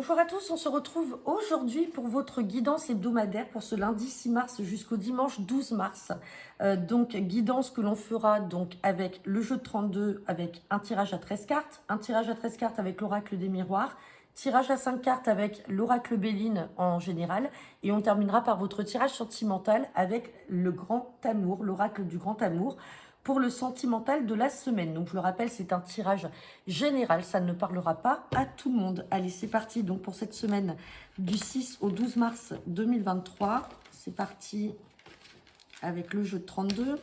Bonjour à tous, on se retrouve aujourd'hui pour votre guidance hebdomadaire pour ce lundi 6 mars jusqu'au dimanche 12 mars. Donc guidance que l'on fera donc avec le jeu de 32 avec un tirage à 13 cartes, un tirage à 13 cartes avec l'oracle des miroirs, tirage à 5 cartes avec l'oracle Béline en général et on terminera par votre tirage sentimental avec le grand amour, l'oracle du grand amour pour le sentimental de la semaine. Donc je le rappelle, c'est un tirage général, ça ne parlera pas à tout le monde. Allez, c'est parti donc pour cette semaine du 6 au 12 mars 2023. C'est parti avec le jeu de 32.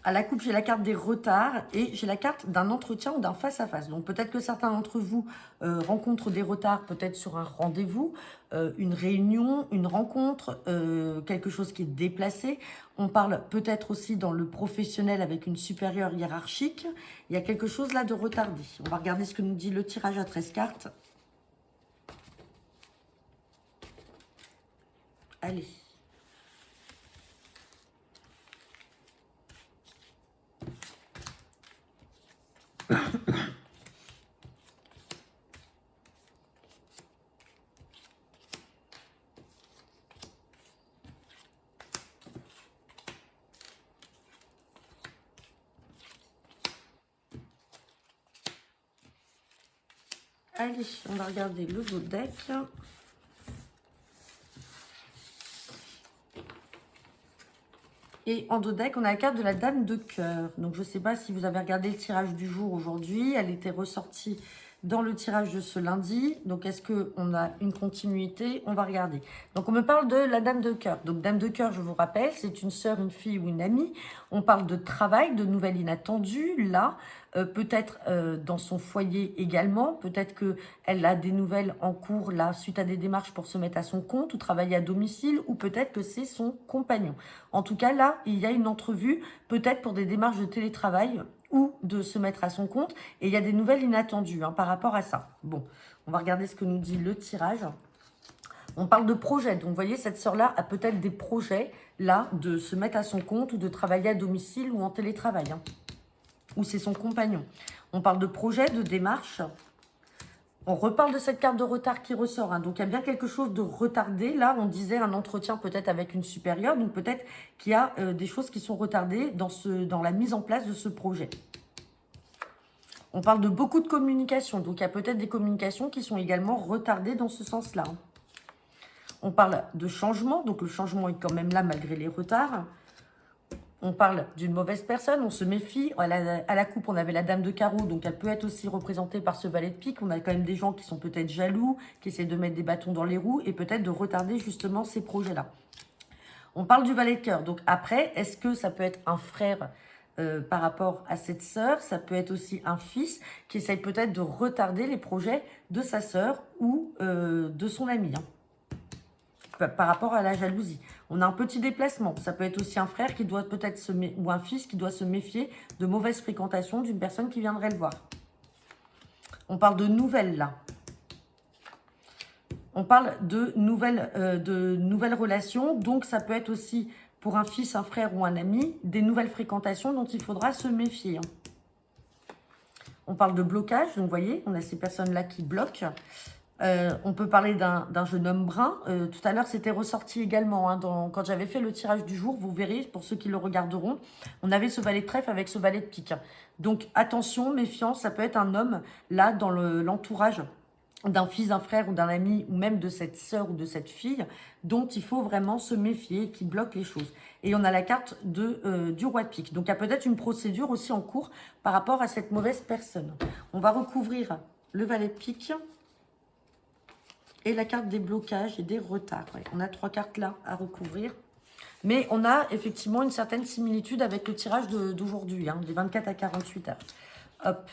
À la coupe, j'ai la carte des retards et j'ai la carte d'un entretien ou d'un face-à-face. Donc peut-être que certains d'entre vous rencontrent des retards, peut-être sur un rendez-vous, une réunion, une rencontre, quelque chose qui est déplacé. On parle peut-être aussi dans le professionnel avec une supérieure hiérarchique. Il y a quelque chose là de retardé. On va regarder ce que nous dit le tirage à 13 cartes. Allez. Allez, on va regarder le dos deck. Et en dos deck, on a la carte de la dame de cœur. Donc, je ne sais pas si vous avez regardé le tirage du jour aujourd'hui. Elle était ressortie dans le tirage de ce lundi. Donc, est-ce qu'on a une continuité? On va regarder. Donc, on me parle de la dame de cœur. Donc, dame de cœur, je vous rappelle, c'est une sœur, une fille ou une amie. On parle de travail, de nouvelles inattendues. Là, peut-être dans son foyer également. Peut-être qu'elle a des nouvelles en cours, là, suite à des démarches pour se mettre à son compte ou travailler à domicile. Ou peut-être que c'est son compagnon. En tout cas, là, il y a une entrevue, peut-être pour des démarches de télétravail ou de se mettre à son compte. Et il y a des nouvelles inattendues par rapport à ça. Bon, on va regarder ce que nous dit le tirage. On parle de projet. Donc, vous voyez, cette sœur-là a peut-être des projets, là, de se mettre à son compte ou de travailler à domicile ou en télétravail. Ou c'est son compagnon. On parle de projet, de démarche. On reparle de cette carte de retard qui ressort. Donc, il y a bien quelque chose de retardé. Là, on disait un entretien peut-être avec une supérieure. Donc, peut-être qu'il y a des choses qui sont retardées dans la mise en place de ce projet. On parle de beaucoup de communication. Donc, il y a peut-être des communications qui sont également retardées dans ce sens-là. On parle de changement. Donc, le changement est quand même là malgré les retards. On parle d'une mauvaise personne, on se méfie. À la coupe, on avait la dame de carreau, donc elle peut être aussi représentée par ce valet de pique. On a quand même des gens qui sont peut-être jaloux, qui essaient de mettre des bâtons dans les roues et peut-être de retarder justement ces projets-là. On parle du valet de cœur. Donc après, est-ce que ça peut être un frère par rapport à cette sœur? Ça peut être aussi un fils qui essaye peut-être de retarder les projets de sa sœur ou de son ami. Par rapport à la jalousie. On a un petit déplacement. Ça peut être aussi un frère qui doit peut-être ou un fils qui doit se méfier de mauvaises fréquentations d'une personne qui viendrait le voir. On parle de nouvelles là. On parle de nouvelles relations. Donc ça peut être aussi pour un fils, un frère ou un ami, des nouvelles fréquentations dont il faudra se méfier. On parle de blocage. Donc vous voyez, on a ces personnes-là qui bloquent. On peut parler d'un jeune homme brun. Tout à l'heure, c'était ressorti également. Quand j'avais fait le tirage du jour, vous verrez, pour ceux qui le regarderont, on avait ce valet de trèfle avec ce valet de pique. Donc, attention, méfiance, ça peut être un homme, là, dans l'entourage d'un fils, d'un frère ou d'un ami, ou même de cette sœur ou de cette fille, dont il faut vraiment se méfier, qui bloque les choses. Et on a la carte du roi de pique. Donc, il y a peut-être une procédure aussi en cours par rapport à cette mauvaise personne. On va recouvrir le valet de pique. Et la carte des blocages et des retards. Ouais, on a 3 cartes là à recouvrir. Mais on a effectivement une certaine similitude avec le tirage d'aujourd'hui, des 24 à 48 heures. Hop.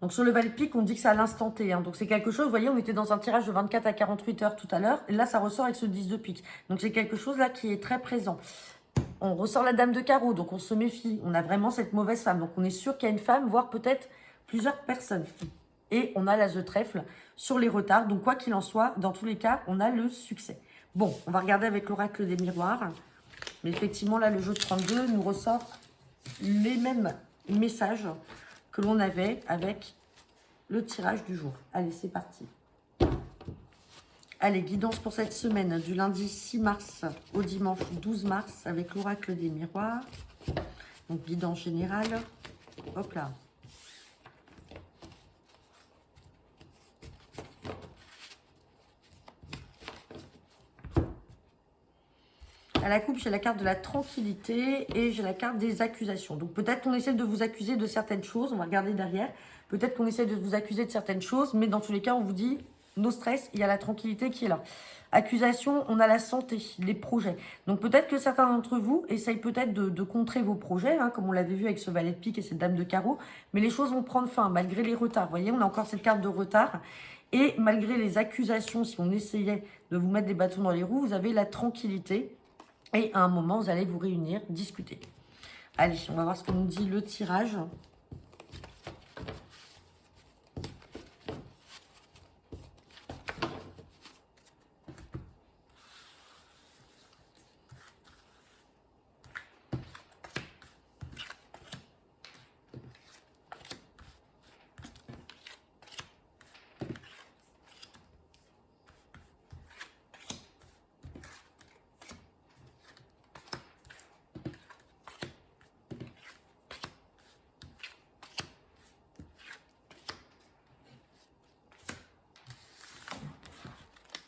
Donc sur le valet de pique, on dit que c'est à l'instant T. Donc c'est quelque chose, vous voyez, on était dans un tirage de 24 à 48 heures tout à l'heure. Et là, ça ressort avec ce 10 de pique. Donc c'est quelque chose là qui est très présent. On ressort la dame de carreau, donc on se méfie. On a vraiment cette mauvaise femme. Donc on est sûr qu'il y a une femme, voire peut-être plusieurs personnes. Et on a l'as de trèfle sur les retards. Donc, quoi qu'il en soit, dans tous les cas, on a le succès. Bon, on va regarder avec l'oracle des miroirs. Mais effectivement, là, le jeu de 32 nous ressort les mêmes messages que l'on avait avec le tirage du jour. Allez, c'est parti. Allez, guidance pour cette semaine, du lundi 6 mars au dimanche 12 mars, avec l'oracle des miroirs. Donc, guidance générale. Hop là. À la coupe, j'ai la carte de la tranquillité et j'ai la carte des accusations. Donc peut-être qu'on essaie de vous accuser de certaines choses. On va regarder derrière. Peut-être qu'on essaie de vous accuser de certaines choses. Mais dans tous les cas, on vous dit, no stress, il y a la tranquillité qui est là. Accusation, on a la santé, les projets. Donc peut-être que certains d'entre vous essayent peut-être de contrer vos projets, hein, comme on l'avait vu avec ce valet de pique et cette dame de carreau. Mais les choses vont prendre fin, malgré les retards. Vous voyez, on a encore cette carte de retard. Et malgré les accusations, si on essayait de vous mettre des bâtons dans les roues, vous avez la tranquillité. Et à un moment, vous allez vous réunir, discuter. Allez, on va voir ce que nous dit le tirage.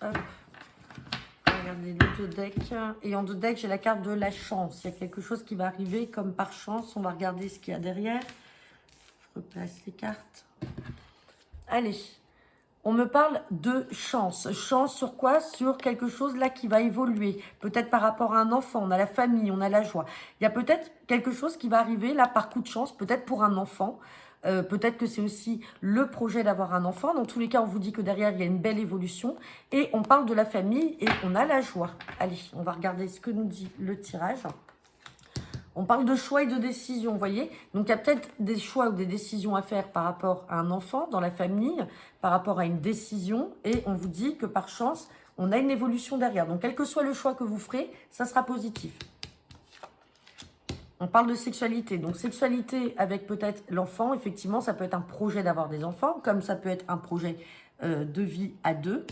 Hop. Regardez les deux decks. Et en deux decks, j'ai la carte de la chance. Il y a quelque chose qui va arriver comme par chance. On va regarder ce qu'il y a derrière. Je replace les cartes. Allez. On me parle de chance. Chance sur quoi? Sur quelque chose là qui va évoluer. Peut-être par rapport à un enfant. On a la famille, on a la joie. Il y a peut-être quelque chose qui va arriver là par coup de chance. Peut-être pour un enfant. Peut-être que c'est aussi le projet d'avoir un enfant. Dans tous les cas, on vous dit que derrière, il y a une belle évolution. Et on parle de la famille et on a la joie. Allez, on va regarder ce que nous dit le tirage. On parle de choix et de décision, vous voyez. Donc, il y a peut-être des choix ou des décisions à faire par rapport à un enfant dans la famille, par rapport à une décision. Et on vous dit que par chance, on a une évolution derrière. Donc, quel que soit le choix que vous ferez, ça sera positif. On parle de sexualité. Donc, sexualité avec peut-être l'enfant. Effectivement, ça peut être un projet d'avoir des enfants, comme ça peut être un projet de vie à deux.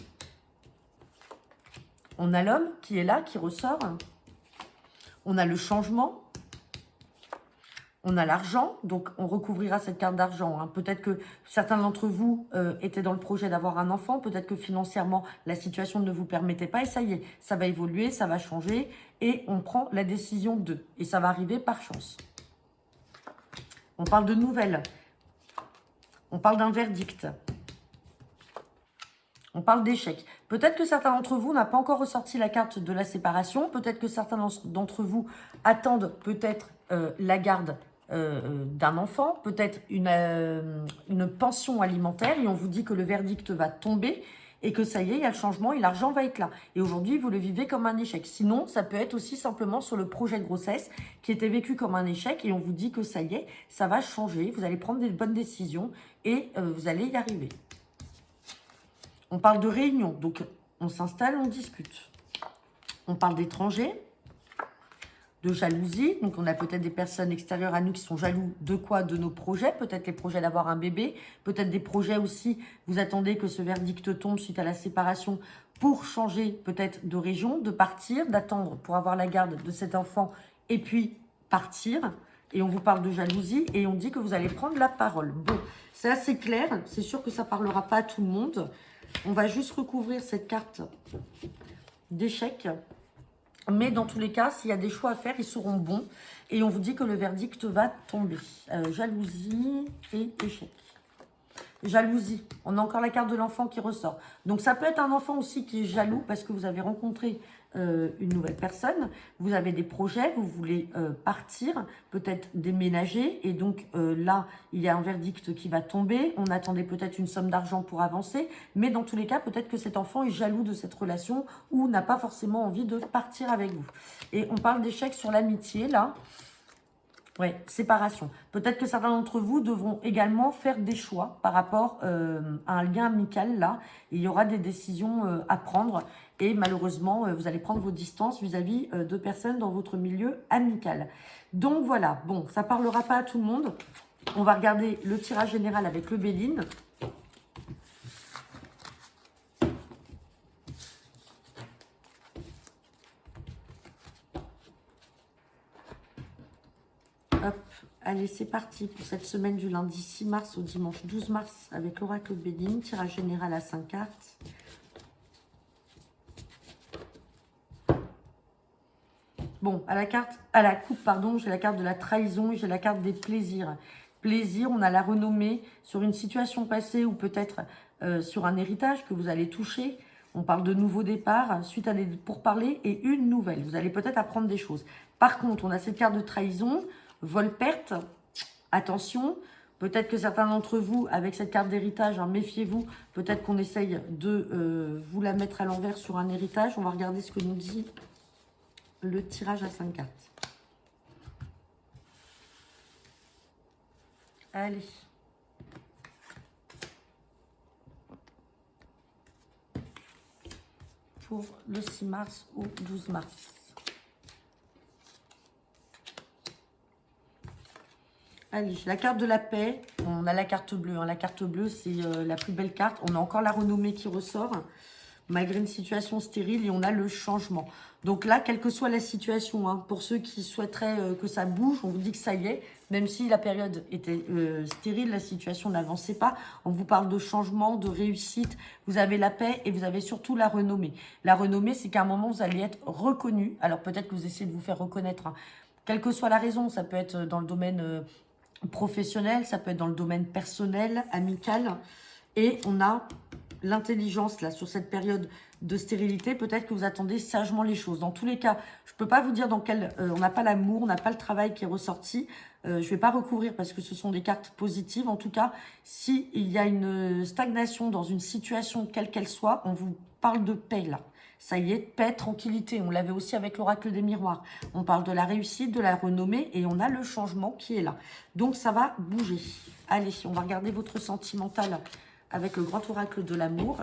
On a l'homme qui est là, qui ressort. On a le changement. On a l'argent, donc on recouvrira cette carte d'argent. Hein. Peut-être que certains d'entre vous étaient dans le projet d'avoir un enfant. Peut-être que financièrement, la situation ne vous permettait pas. Et ça y est, ça va évoluer, ça va changer. Et on prend la décision de. Et ça va arriver par chance. On parle de nouvelles. On parle d'un verdict. On parle d'échec. Peut-être que certains d'entre vous n'ont pas encore ressorti la carte de la séparation. Peut-être que certains d'entre vous attendent peut-être la garde d'un enfant, peut-être une pension alimentaire, et on vous dit que le verdict va tomber et que ça y est, il y a le changement et l'argent va être là. Et aujourd'hui, vous le vivez comme un échec. Sinon, ça peut être aussi simplement sur le projet de grossesse qui était vécu comme un échec et on vous dit que ça y est, ça va changer, vous allez prendre des bonnes décisions et vous allez y arriver. On parle de réunion, donc on s'installe, on discute. On parle d'étrangers, de jalousie. Donc, on a peut-être des personnes extérieures à nous qui sont jaloux de quoi? De nos projets. Peut-être les projets d'avoir un bébé. Peut-être des projets aussi, vous attendez que ce verdict tombe suite à la séparation pour changer peut-être de région, de partir, d'attendre pour avoir la garde de cet enfant et puis partir. Et on vous parle de jalousie et on dit que vous allez prendre la parole. Bon, c'est assez clair. C'est sûr que ça ne parlera pas à tout le monde. On va juste recouvrir cette carte d'échec. Mais dans tous les cas, s'il y a des choix à faire, ils seront bons. Et on vous dit que le verdict va tomber. Jalousie et échec. Jalousie. On a encore la carte de l'enfant qui ressort. Donc, ça peut être un enfant aussi qui est jaloux parce que vous avez rencontré une nouvelle personne. Vous avez des projets, vous voulez partir, peut-être déménager. Et donc, là, il y a un verdict qui va tomber. On attendait peut-être une somme d'argent pour avancer. Mais dans tous les cas, peut-être que cet enfant est jaloux de cette relation ou n'a pas forcément envie de partir avec vous. Et on parle d'échec sur l'amitié, là. Oui, séparation. Peut-être que certains d'entre vous devront également faire des choix par rapport à un lien amical, là. Il y aura des décisions à prendre et malheureusement, vous allez prendre vos distances vis-à-vis de personnes dans votre milieu amical. Donc voilà, bon, ça ne parlera pas à tout le monde. On va regarder le tirage général avec le Béline. Hop, allez, c'est parti pour cette semaine du lundi 6 mars au dimanche 12 mars avec l'oracle de Béline. Tirage général à 5 cartes. Bon, à la coupe, pardon, j'ai la carte de la trahison et j'ai la carte des plaisirs. Plaisir, on a la renommée sur une situation passée ou peut-être sur un héritage que vous allez toucher. On parle de nouveau départ, suite à des pourparlers et une nouvelle. Vous allez peut-être apprendre des choses. Par contre, on a cette carte de trahison, vol-perte. Attention, peut-être que certains d'entre vous, avec cette carte d'héritage, hein, méfiez-vous, peut-être qu'on essaye de vous la mettre à l'envers sur un héritage. On va regarder ce que nous dit le tirage à 5 cartes. Allez. Pour le 6 mars au 12 mars. Allez, la carte de la paix. On a la carte bleue. Hein. La carte bleue, c'est la plus belle carte. On a encore la renommée qui ressort, malgré une situation stérile, et on a le changement. Donc là, quelle que soit la situation, hein, pour ceux qui souhaiteraient que ça bouge, on vous dit que ça y est, même si la période était stérile, la situation n'avançait pas, on vous parle de changement, de réussite, vous avez la paix et vous avez surtout la renommée. La renommée, c'est qu'à un moment, vous allez être reconnu. Alors peut-être que vous essayez de vous faire reconnaître, hein. Quelle que soit la raison, ça peut être dans le domaine professionnel, ça peut être dans le domaine personnel, amical, et on a l'intelligence là sur cette période de stérilité. Peut-être que vous attendez sagement les choses. Dans tous les cas, je ne peux pas vous dire dans quel... on n'a pas l'amour, on n'a pas le travail qui est ressorti. Je ne vais pas recouvrir parce que ce sont des cartes positives. En tout cas, s'il y a une stagnation dans une situation quelle qu'elle soit, on vous parle de paix là. Ça y est, paix, tranquillité. On l'avait aussi avec l'oracle des miroirs. On parle de la réussite, de la renommée et on a le changement qui est là. Donc ça va bouger. Allez, on va regarder votre sentimental avec le grand oracle de l'amour.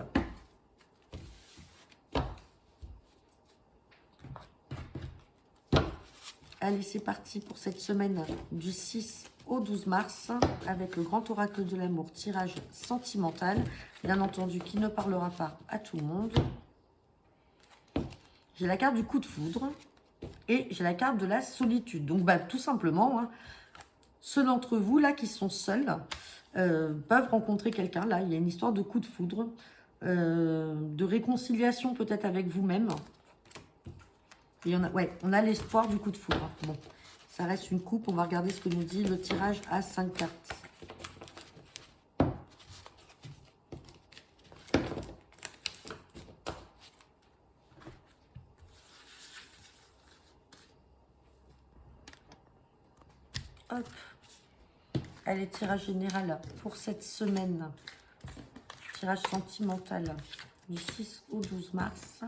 Allez, c'est parti pour cette semaine du 6 au 12 mars avec le grand oracle de l'amour, tirage sentimental, bien entendu, qui ne parlera pas à tout le monde. J'ai la carte du coup de foudre et j'ai la carte de la solitude. Donc, bah, tout simplement, hein, ceux d'entre vous là qui sont seuls peuvent rencontrer quelqu'un. Là, il y a une histoire de coup de foudre, de réconciliation peut-être avec vous-même. Et on a l'espoir du coup de foudre. Bon, ça reste une coupe. On va regarder ce que nous dit le tirage à 5 cartes. Hop. Allez, tirage général pour cette semaine. Tirage sentimental du 6 au 12 mars.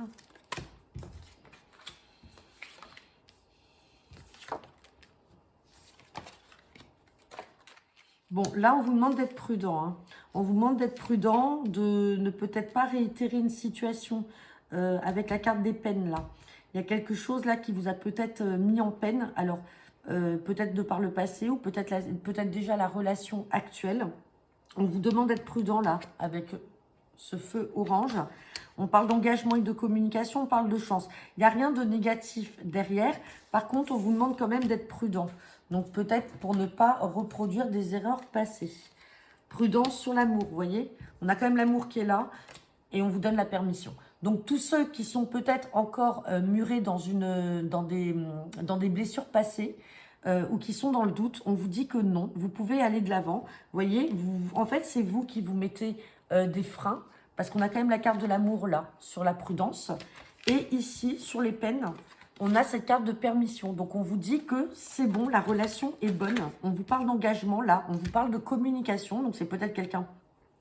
Bon, là, on vous demande d'être prudent. Hein. On vous demande d'être prudent, de ne peut-être pas réitérer une situation avec la carte des peines, là. Il y a quelque chose, là, qui vous a peut-être mis en peine. Alors, peut-être de par le passé ou peut-être déjà la relation actuelle. On vous demande d'être prudent, là, avec ce feu orange. On parle d'engagement et de communication, on parle de chance. Il n'y a rien de négatif derrière. Par contre, on vous demande quand même d'être prudent. Donc, peut-être pour ne pas reproduire des erreurs passées. Prudence sur l'amour, vous voyez. On a quand même l'amour qui est là et on vous donne la permission. Donc, tous ceux qui sont peut-être encore murés dans des blessures passées ou qui sont dans le doute, on vous dit que non, vous pouvez aller de l'avant. Vous voyez, en fait, c'est vous qui vous mettez des freins parce qu'on a quand même la carte de l'amour là, sur la prudence. Et ici, sur les peines, on a cette carte de permission. Donc, on vous dit que c'est bon, la relation est bonne. On vous parle d'engagement, là. On vous parle de communication. Donc, c'est peut-être quelqu'un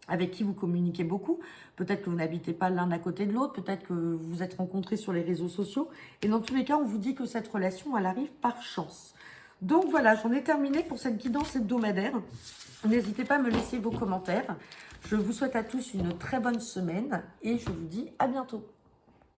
avec qui vous communiquez beaucoup. Peut-être que vous n'habitez pas l'un à côté de l'autre. Peut-être que vous vous êtes rencontrés sur les réseaux sociaux. Et dans tous les cas, on vous dit que cette relation, elle arrive par chance. Donc, voilà, j'en ai terminé pour cette guidance hebdomadaire. N'hésitez pas à me laisser vos commentaires. Je vous souhaite à tous une très bonne semaine et je vous dis à bientôt.